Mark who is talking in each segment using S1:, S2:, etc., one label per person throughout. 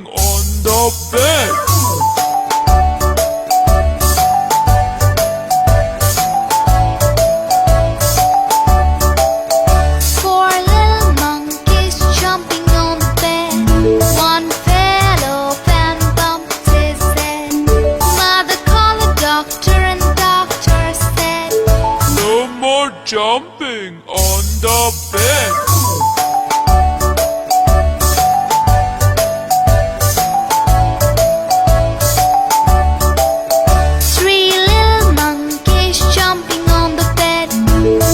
S1: jumping on the bed.
S2: Four little monkeys jumping on the bed. One fell off and bumped his head. Mother called the doctor and the doctor said,
S1: No more jumping on the bed.
S2: Three little monkeys jumping on the bed.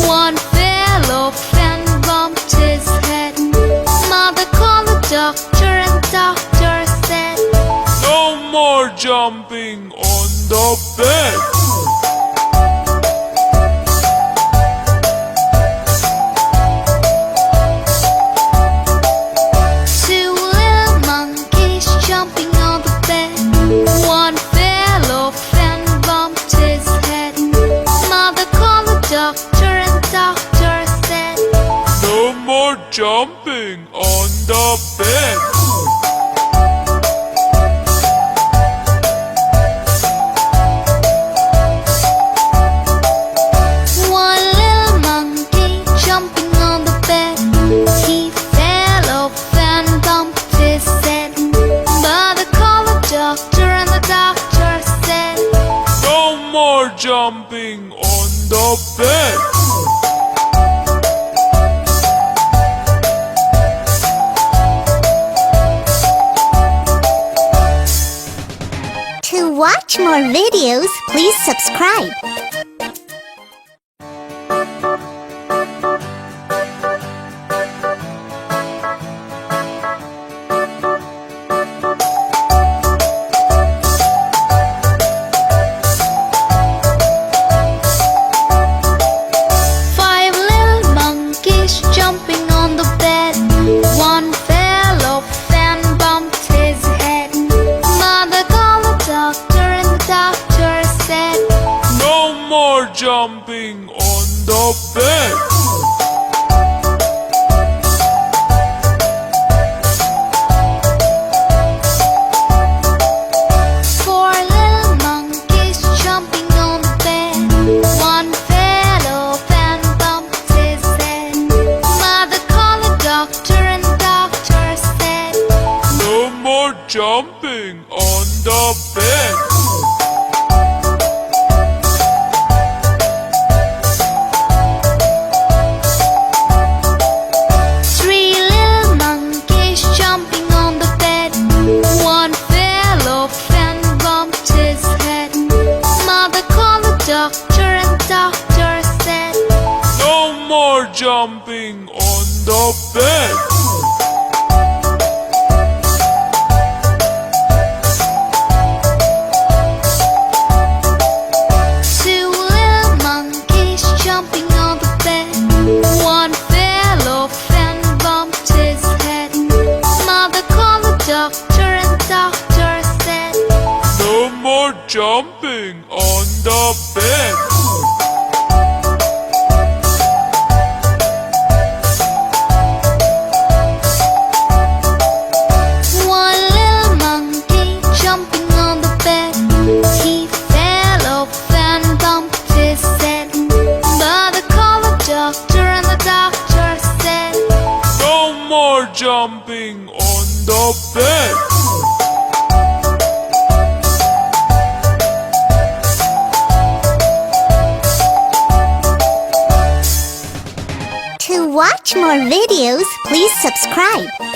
S2: One fell off and bumped his head. Mother called the doctor and the doctor said,
S1: No more jumping on the bed.
S2: Two little monkeys jumping on the bed. One fell off and bumped his head. Mother called the doctor and the doctor said,
S1: No more jumping on the bed.
S2: One little monkey jumping on the bed. He fell off and bumped his head. Mother called the doctor and the doctor said,
S1: No more jumping on the bed.
S3: To watch more videos, please subscribe.
S2: Five little monkeys jumping on the bed. One fell off and bumped his head. Mother called the doctor and the doctor said,
S1: No more jumping on the bed.
S2: Four little monkeys jumping on the bed. One fell off and bumped his head. Mother called the doctor and the doctor said,
S1: No more jumping on the bed.
S2: Three little monkeys jumping on the bed. One fell off and bumped his head. Mother called the doctor and the doctor said,
S1: No more jumping on the bed.
S2: Two little monkeys jumping on the bed. One fell off and bumped his head. Mother called the doctor and the doctor said,
S1: No more jumping on the bed.
S2: One little monkey jumping on the bed. He fell off and bumped his head. Mother called the doctor and the doctor said,
S1: No more jumping on the bed.
S3: To watch more videos, please subscribe.